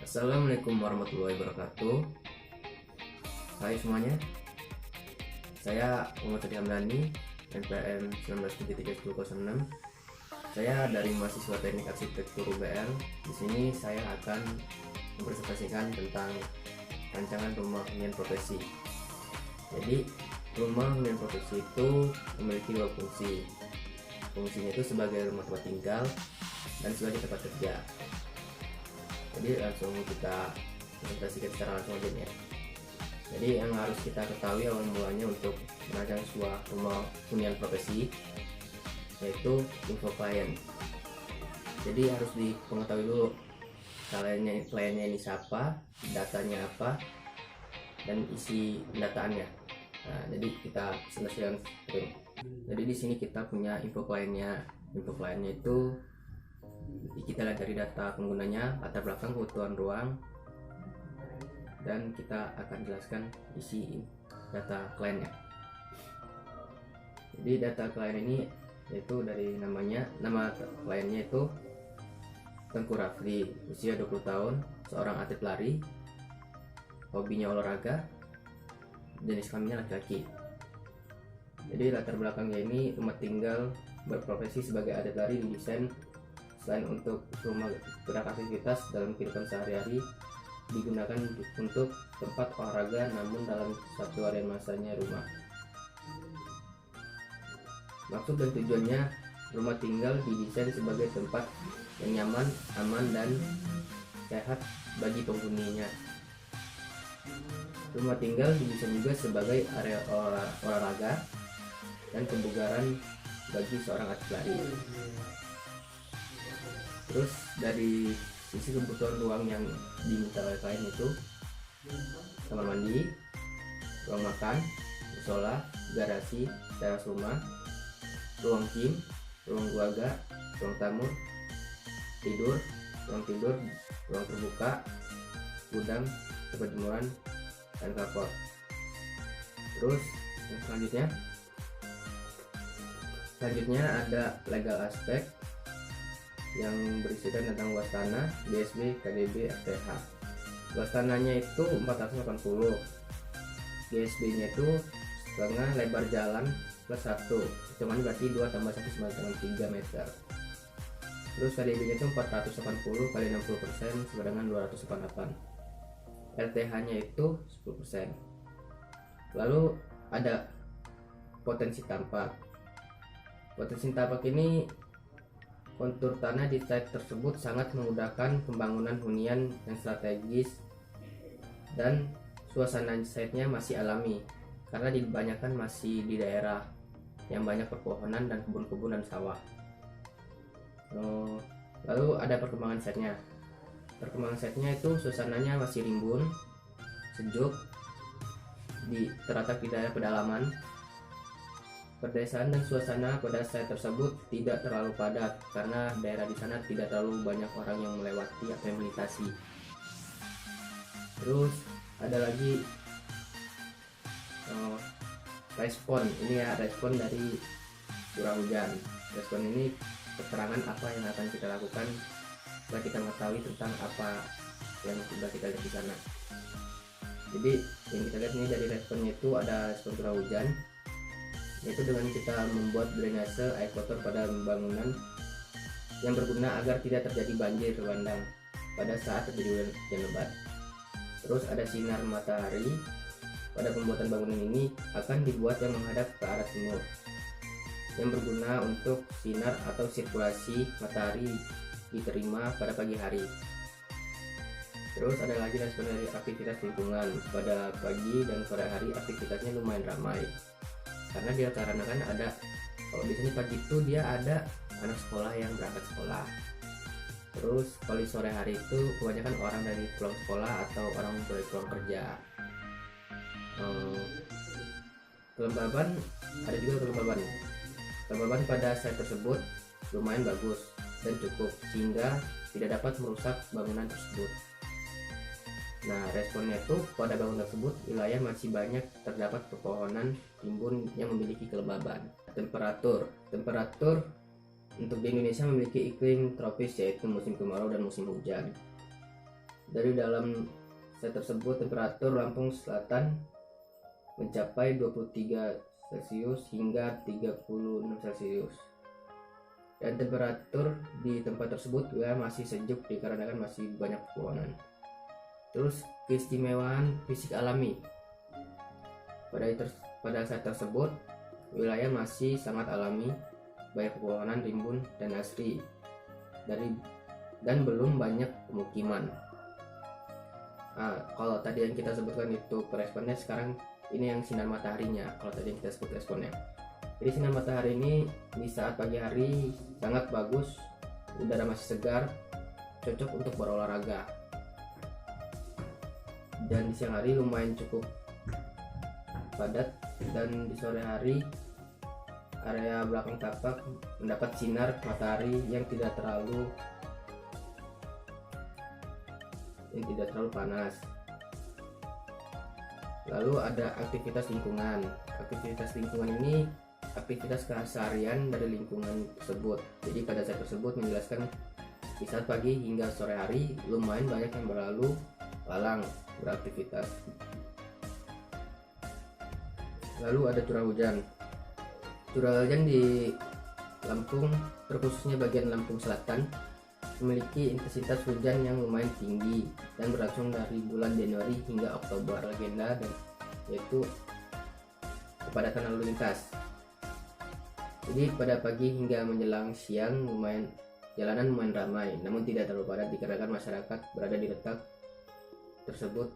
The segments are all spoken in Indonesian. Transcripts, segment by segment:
Assalamualaikum warahmatullahi wabarakatuh. Hai semuanya, saya Muhammad Tadi Hamdani, NPM 19731006. Saya dari mahasiswa Teknik Arsitektur UBL. Di sini saya akan mempresentasikan tentang rancangan rumah hunian profesi. Jadi, rumah hunian profesi itu memiliki dua fungsi. Fungsinya itu sebagai rumah tempat tinggal dan sebagai tempat kerja. Jadi langsung kita presentasikan secara langsung aja ya. Jadi yang harus kita ketahui awal mulanya untuk merancang sebuah rumah hunian profesi yaitu info klien. Jadi harus diketahui dulu kliennya ini siapa, datanya apa, dan isi pendataannya. Nah, jadi kita selesaikan. Jadi di sini kita punya info kliennya. Info kliennya itu kita lihat dari data penggunanya, latar belakang, kebutuhan ruang, dan kita akan jelaskan isi data kliennya. Jadi data klien ini yaitu dari namanya, nama kliennya itu Tengku Rafli, usia 20 tahun, seorang atlet lari, hobinya olahraga, jenis kelaminnya laki-laki. Jadi latar belakangnya ini rumah tinggal, berprofesi sebagai atlet lari, didesain selain untuk rumah beraktivitas dalam kehidupan sehari-hari, digunakan untuk tempat olahraga namun dalam satu harian masanya rumah. Maksud dan tujuannya, rumah tinggal didesain sebagai tempat yang nyaman, aman, dan sehat bagi penghuninya. Rumah tinggal didesain juga sebagai area olahraga dan kebugaran bagi seorang atlet lari. Terus dari sisi kebutuhan ruang yang diminta oleh klien itu kamar mandi, ruang makan, musola, garasi, teras rumah, ruang gym, ruang keluarga, ruang tamu, tidur, ruang terbuka, gudang, tempat jemuran, dan carport. Terus yang selanjutnya ada legal aspek yang berisikan tentang luas tanah, DSB, KDB, FTH. Luas tanahnya itu 480, DSB-nya itu setengah lebar jalan plus 1, hitungannya berarti 2 tambah 1 sama dengan 3 meter. Terus KDB-nya itu 480 kali 60% sama dengan 288. LTH-nya itu 10%. Lalu ada potensi tampak. Potensi tampak ini kontur tanah di site tersebut sangat memudahkan pembangunan hunian yang strategis, dan suasana site-nya masih alami karena dibanyakan masih di daerah yang banyak perpohonan dan kebun-kebun dan sawah. Lalu ada perkembangan site-nya. Perkembangan site-nya itu suasananya masih rimbun, sejuk, terletak di daerah pedalaman. Perdesaan dan suasana pada site tersebut tidak terlalu padat karena daerah di sana tidak terlalu banyak orang yang melewati atau yang melintasi. Terus ada lagi respon. Ini ya respon dari curah hujan. Respon ini keterangan apa yang akan kita lakukan setelah kita mengetahui tentang apa yang sudah kita lihat di sana. Jadi yang kita lihat ini dari responnya itu ada respon curah hujan, yaitu dengan kita membuat drainase air kotor pada bangunan yang berguna agar tidak terjadi banjir bandang pada saat terjadi hujan lebat. Terus ada sinar matahari. Pada pembuatan bangunan ini akan dibuat yang menghadap ke arah timur, yang berguna untuk sinar atau sirkulasi matahari diterima pada pagi hari. Terus ada lagi respon dari aktivitas lingkungan. Pada pagi dan sore hari aktivitasnya lumayan ramai karena dia dikarenakan ada, kalau di sini pagi itu dia ada anak sekolah yang berangkat sekolah. Terus kalau di sore hari itu kebanyakan orang dari pulang sekolah atau orang dari pulang kerja. Kelembaban, ada juga kelembaban pada site tersebut lumayan bagus dan cukup sehingga tidak dapat merusak bangunan tersebut. Nah, responnya itu pada bangunan tersebut wilayah masih banyak terdapat pepohonan timbun yang memiliki kelembaban. Temperatur untuk di Indonesia memiliki iklim tropis yaitu musim kemarau dan musim hujan. Dari dalam set tersebut temperatur Lampung Selatan mencapai 23 Celcius hingga 36 Celcius. Dan temperatur di tempat tersebut ya masih sejuk dikarenakan masih banyak pepohonan. Terus keistimewaan fisik alami. Pada saat tersebut wilayah masih sangat alami, banyak pepohonan, rimbun dan asri dan belum banyak pemukiman. Kalau tadi yang kita sebutkan itu koresponnya, sekarang ini yang sinar mataharinya. Kalau tadi yang kita sebut responnya, jadi sinar matahari ini di saat pagi hari sangat bagus, udara masih segar, cocok untuk berolahraga. Dan di siang hari lumayan cukup padat, dan di sore hari area belakang tapak mendapat sinar matahari yang tidak terlalu panas. Lalu ada aktivitas lingkungan. Aktivitas lingkungan ini aktivitas keseharian dari lingkungan tersebut. Jadi pada saat tersebut menjelaskan di saat pagi hingga sore hari lumayan banyak yang berlalu lalang beraktivitas. Lalu ada curah hujan. Curah hujan di Lampung, terkhususnya bagian Lampung Selatan, memiliki intensitas hujan yang lumayan tinggi dan berlangsung dari bulan Januari hingga Oktober. Legenda yaitu kepadatan lalu lintas. Jadi pada pagi hingga menjelang siang jalanan lumayan ramai, namun tidak terlalu padat dikarenakan masyarakat berada di letak tersebut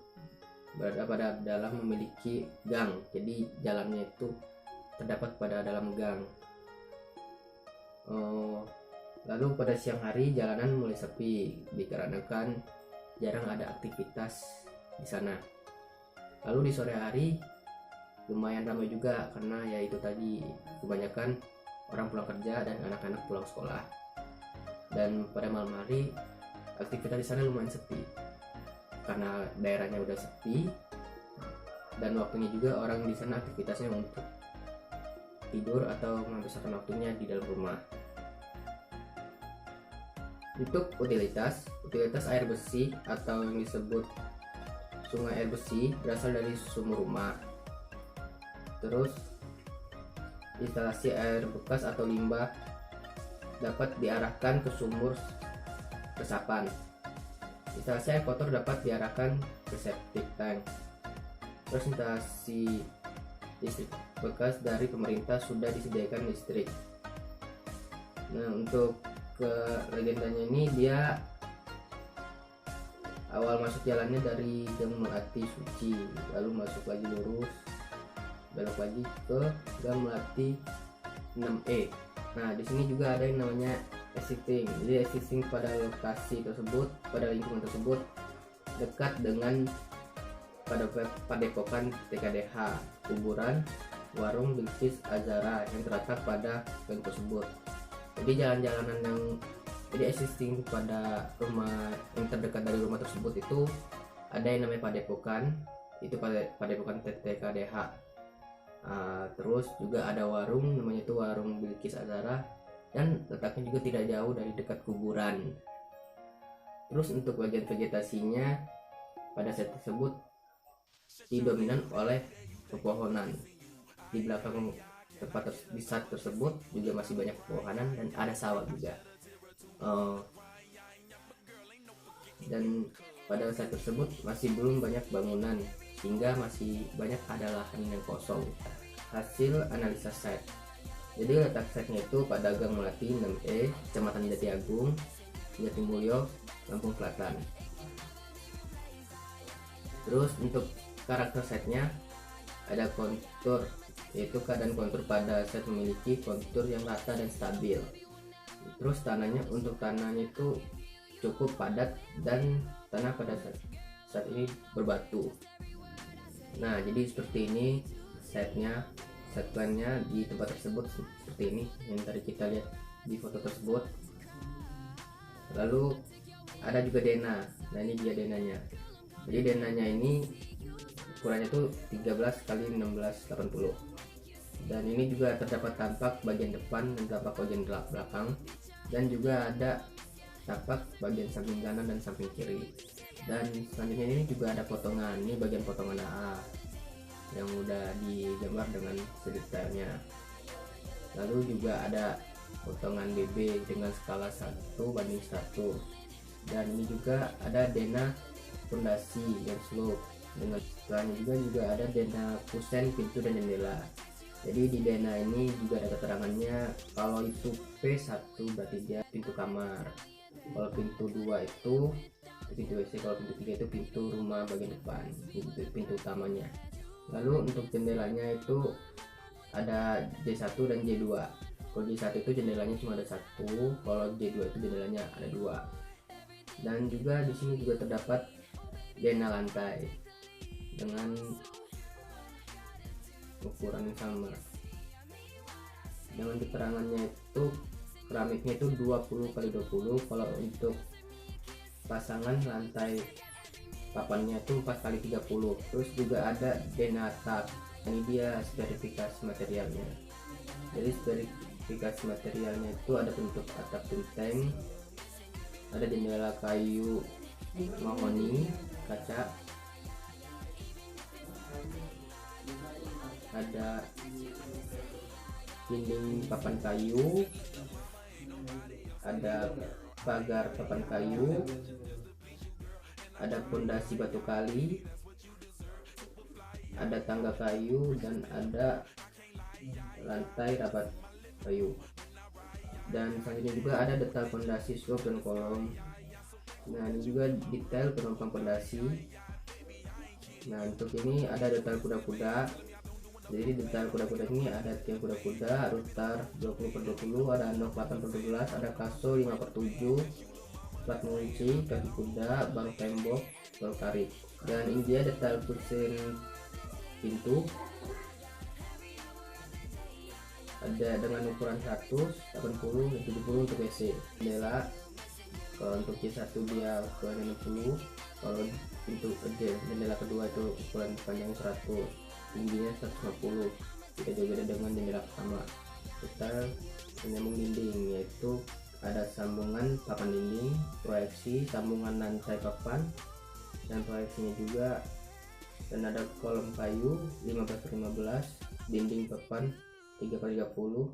berada pada dalam memiliki gang. Jadi jalannya itu terdapat pada dalam gang. Lalu pada siang hari jalanan mulai sepi dikarenakan jarang ada aktivitas di sana. Lalu di sore hari lumayan ramai juga karena ya itu tadi kebanyakan orang pulang kerja dan anak-anak pulang sekolah. Dan pada malam hari aktivitas di sana lumayan sepi karena daerahnya udah sepi dan waktunya juga orang di sana aktivitasnya untuk tidur atau menghabiskan waktunya di dalam rumah. Untuk utilitas air bersih atau yang disebut sungai air bersih berasal dari sumur rumah. Terus instalasi air bekas atau limbah dapat diarahkan ke sumur resapan. Instalasi air kotor dapat diarahkan ke septic tank. Terus instalasi listrik bekas dari pemerintah sudah disediakan listrik. Nah, untuk ke legendanya ini, dia awal masuk jalannya dari Gang Melati Suci, lalu masuk lagi lurus, belok lagi ke Gang Melati 6E. Nah, di sini juga ada yang namanya existing. Jadi existing pada lokasi tersebut, pada lingkungan tersebut dekat dengan pada padepokan TKDH, kuburan warung Bilqis Azara yang terletak pada gang tersebut. Jadi jalan-jalanan yang existing pada rumah yang terdekat dari rumah tersebut itu ada yang namanya padepokan, itu padepokan TKDH. Terus juga ada warung, namanya itu warung Bilqis Azara, dan letaknya juga tidak jauh dari dekat kuburan. Terus untuk bagian vegetasinya pada saat tersebut didominan oleh pepohonan. Di belakang tempat di saat tersebut juga masih banyak pepohonan dan ada sawah juga. Dan pada saat tersebut masih belum banyak bangunan sehingga masih banyak ada lahan yang kosong. Hasil analisa site. Jadi letak site-nya itu pada Gang Melati 6E, Kecamatan Jatiagung, Jatimulyo, Lampung Selatan. Terus untuk karakter site-nya ada kontur, yaitu keadaan kontur pada site memiliki kontur yang rata dan stabil. Terus tanahnya itu cukup padat dan tanah pada saat ini berbatu. Nah, jadi seperti ini site-nya, set plan-nya di tempat tersebut seperti ini yang tadi kita lihat di foto tersebut. Lalu ada juga dena. Nah, ini dia denanya. Jadi denanya ini ukurannya tuh 13 x 1680. Dan ini juga terdapat tapak bagian depan dan tapak bagian belakang, dan juga ada tapak bagian samping kanan dan samping kiri. Dan selanjutnya ini juga ada potongan, ini bagian potongan AA yang udah digambar dengan sedetailnya. Lalu juga ada potongan BB dengan skala 1:1, dan ini juga ada denah fondasi dan slope. Dengan setelahnya juga ada denah kusen pintu dan jendela. Jadi di denah ini juga ada keterangannya, kalau itu P1 berarti dia pintu kamar, kalau pintu 2 itu pintu WC, kalau pintu 3 itu pintu rumah bagian depan, pintu utamanya. Lalu untuk jendelanya itu ada J1 dan J2. Kalau J1 itu jendelanya cuma ada 1, kalau J2 itu jendelanya ada 2. Dan juga di sini juga terdapat denah lantai dengan ukuran yang sama. Dengan keterangannya itu keramiknya itu 20x20. Kalau untuk pasangan lantai papannya itu 4x30. Terus juga ada denah atap. Ini dia spesifikasi materialnya. Jadi spesifikasi materialnya itu ada bentuk atap genteng, ada jendela kayu mahoni kaca, ada dinding papan kayu, ada pagar papan kayu, ada fondasi batu kali, ada tangga kayu, dan ada lantai rapat kayu. Dan selanjutnya juga ada detail fondasi, slope, dan kolom. Nah, ini juga detail penumpang fondasi. Nah, untuk ini ada detail kuda-kuda. Jadi detail kuda-kuda ini ada tiang kuda-kuda, rutar 20x20, ada nok 8x12, ada kaso 5x7, plat kunci, kaki kuda, bang tembok, bang tarik. Dan ini dia detail kusen pintu, ada dengan ukuran 100, 80, dan 70 untuk WC. Jendela, kalau untuk C1 dia ukuran 60, kalau pintu jendela kedua itu ukuran panjang 100, tingginya 150. Kita juga beda dengan jendela pertama. Detail penyambung dinding, yaitu ada sambungan papan dinding, proyeksi, sambungan lantai papan, dan proyeksinya juga. Dan ada kolom kayu 15x15, dinding papan 3x30,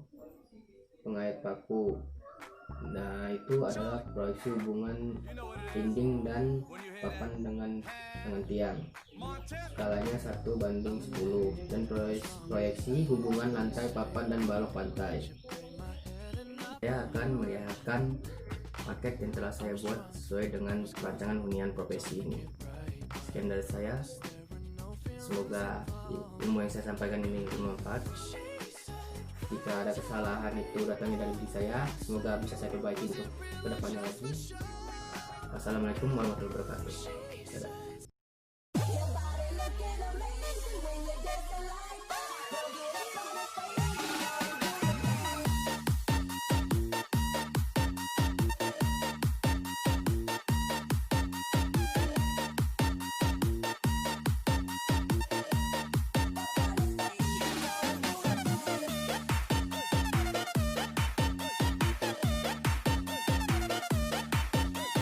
pengait paku. Nah, itu adalah proyeksi hubungan dinding dan papan dengan tiang. Skalanya 1:10, dan proyeksi hubungan lantai papan dan balok lantai. Saya akan melihatkan paket yang telah saya buat sesuai dengan rancangan hunian profesi ini. Sekian dari saya. Semoga ilmu yang saya sampaikan ini bermanfaat. Jika ada kesalahan itu datangnya dari diri saya, semoga bisa saya perbaiki untuk kedepannya lagi. Wassalamualaikum warahmatullahi wabarakatuh.